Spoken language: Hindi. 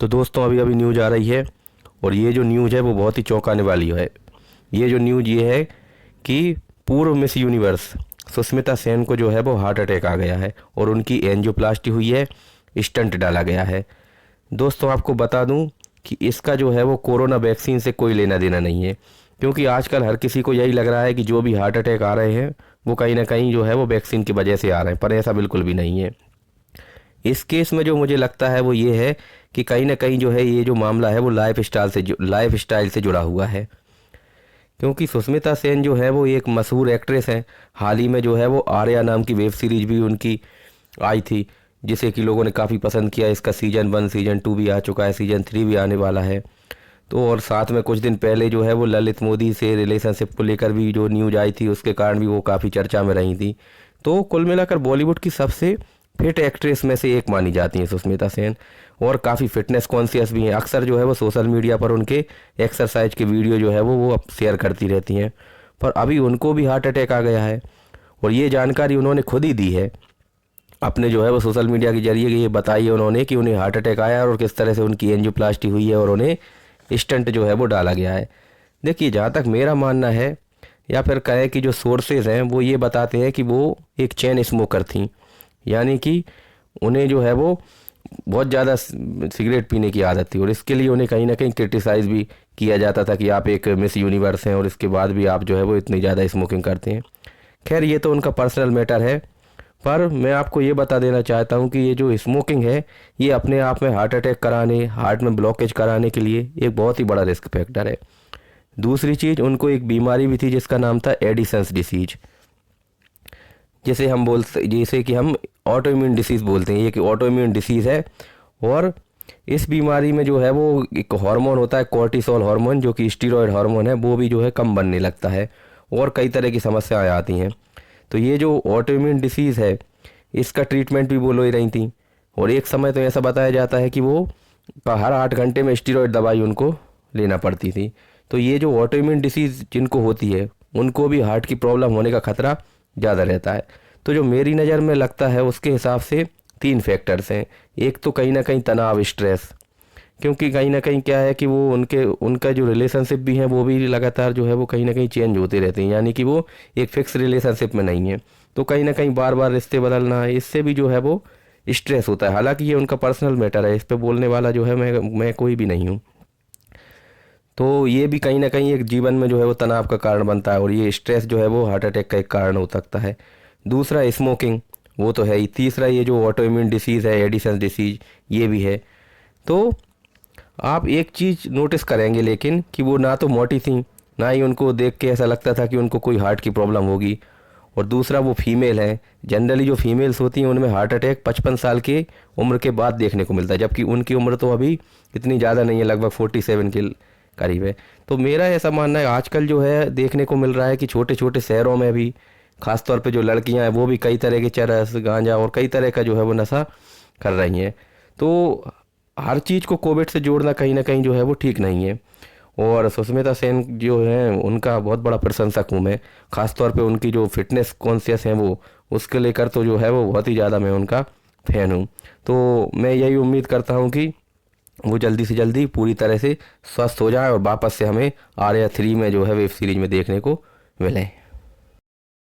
तो दोस्तों अभी अभी न्यूज़ आ रही है और ये जो न्यूज़ है वो बहुत ही चौंकाने वाली है। ये जो न्यूज़ ये है कि पूर्व मिस यूनिवर्स सुष्मिता सेन को जो है वो हार्ट अटैक आ गया है और उनकी एंजियोप्लास्टी हुई है, स्टंट डाला गया है। दोस्तों आपको बता दूं कि इसका जो है वो कोरोना वैक्सीन से कोई लेना देना नहीं है, क्योंकि आजकल हर किसी को यही लग रहा है कि जो भी हार्ट अटैक आ रहे हैं वो कहीं ना कहीं जो है वो वैक्सीन की वजह से आ रहे हैं, पर ऐसा बिल्कुल भी नहीं है। इस केस में जो मुझे लगता है वो ये है कि कहीं ना कहीं जो है ये जो मामला है वो लाइफ स्टाइल से जुड़ा हुआ है, क्योंकि सुष्मिता सेन जो है वो एक मशहूर एक्ट्रेस हैं। हाल ही में जो है वो आर्या नाम की वेब सीरीज भी उनकी आई थी, जिसे कि लोगों ने काफ़ी पसंद किया। इसका सीजन 1 सीजन 2 भी आ चुका है, सीजन 3 भी आने वाला है। तो और साथ में कुछ दिन पहले जो है वो ललित मोदी से रिलेशनशिप को लेकर भी जो न्यूज आई थी, उसके कारण भी वो काफ़ी चर्चा में रही थी। तो कुल मिलाकर बॉलीवुड की सबसे फिट एक्ट्रेस में से एक मानी जाती हैं सुष्मिता सेन, और काफ़ी फिटनेस कॉन्शियस भी हैं। अक्सर जो है वो सोशल मीडिया पर उनके एक्सरसाइज के वीडियो जो है वो अब शेयर करती रहती हैं। पर अभी उनको भी हार्ट अटैक आ गया है और ये जानकारी उन्होंने खुद ही दी है अपने जो है वो सोशल मीडिया के जरिए। ये बताई है उन्होंने कि उन्हें हार्ट अटैक आया और किस तरह से उनकी एंजियोप्लास्टी हुई है और उन्हें स्टंट जो है वो डाला गया है। देखिए, जहाँ तक मेरा मानना है, या फिर कहें कि जो सोर्सेज हैं वो ये बताते हैं कि वो एक चेन स्मोकर थी, यानी कि उन्हें जो है वो बहुत ज़्यादा सिगरेट पीने की आदत थी और इसके लिए उन्हें कहीं ना कहीं क्रिटिसाइज़ भी किया जाता था कि आप एक मिस यूनिवर्स हैं और इसके बाद भी आप जो है वो इतनी ज़्यादा स्मोकिंग करते हैं। खैर, ये तो उनका पर्सनल मैटर है, पर मैं आपको ये बता देना चाहता हूँ कि ये जो स्मोकिंग है ये अपने आप में हार्ट अटैक कराने, हार्ट में ब्लॉकेज कराने के लिए एक बहुत ही बड़ा रिस्क फैक्टर है। दूसरी चीज़, उनको एक बीमारी भी थी जिसका नाम था एडिसन्स डिसीज, जैसे कि हम ऑटो इम्यून डिसीज़ बोलते हैं। ये कि ऑटो इम्यून डिसीज़ है और इस बीमारी में जो है वो एक हार्मोन होता है कॉर्टिसोल हार्मोन, जो कि स्टीरॉयड हार्मोन है, वो भी जो है कम बनने लगता है और कई तरह की समस्याएं आती हैं। तो ये जो ऑटो इम्यून डिसीज़ है इसका ट्रीटमेंट भी वो ले रही थी और एक समय तो ऐसा बताया जाता है कि वो हर 8 घंटे में स्टीरॉयड दवाई उनको लेना पड़ती थी। तो ये जो ऑटो इम्यून डिसीज़ जिनको होती है उनको भी हार्ट की प्रॉब्लम होने का खतरा ज़्यादा रहता है। तो जो मेरी नज़र में लगता है उसके हिसाब से 3 फैक्टर्स हैं। एक तो कहीं ना कहीं तनाव, स्ट्रेस, क्योंकि कहीं ना कहीं क्या है कि वो उनका जो रिलेशनशिप भी है वो भी लगातार जो है वो कहीं ना कहीं चेंज होते रहते हैं, यानी कि वो एक फिक्स रिलेशनशिप में नहीं है। तो कहीं ना कहीं बार बार रिश्ते बदलना है, इससे भी जो है वो स्ट्रेस होता है। हालांकि ये उनका पर्सनल मैटर है, इस पे बोलने वाला जो है मैं कोई भी नहीं हूँ। तो ये भी कहीं ना कहीं एक जीवन में जो है वो तनाव का कारण बनता है और ये स्ट्रेस जो है वो हार्ट अटैक का एक कारण हो सकता है। दूसरा स्मोकिंग, वो तो है ही। तीसरा ये जो ऑटो इम्यून डिसीज़ है, एडिसन डिसीज, ये भी है। तो आप एक चीज़ नोटिस करेंगे लेकिन कि वो ना तो मोटी थी, ना ही उनको देख के ऐसा लगता था कि उनको कोई हार्ट की प्रॉब्लम होगी। और दूसरा, वो फीमेल हैं। जनरली जो फीमेल्स होती हैं उनमें हार्ट अटैक 55 साल की उम्र के बाद देखने को मिलता है, जबकि उनकी उम्र तो अभी इतनी ज़्यादा नहीं है, लगभग 47 के करीब है। तो मेरा ऐसा मानना है आजकल जो है देखने को मिल रहा है कि छोटे छोटे शहरों में भी खासतौर पे जो लड़कियां हैं वो भी कई तरह के चरस, गांजा और कई तरह का जो है वो नशा कर रही हैं। तो हर चीज़ को कोविड से जोड़ना कहीं ना कहीं जो है वो ठीक नहीं है। और सुष्मिता सेन जो है उनका बहुत बड़ा प्रशंसक हूँ मैं, खासतौर पे उनकी जो फिटनेस कॉन्शियस है वो उसके लेकर तो जो है वो बहुत ही ज़्यादा मैं उनका फ़ैन हूँ। तो मैं यही उम्मीद करता हूँ कि वो जल्दी से जल्दी पूरी तरह से स्वस्थ हो जाए और वापस से हमें आर्या 3 में जो है वेब सीरीज में देखने को मिले।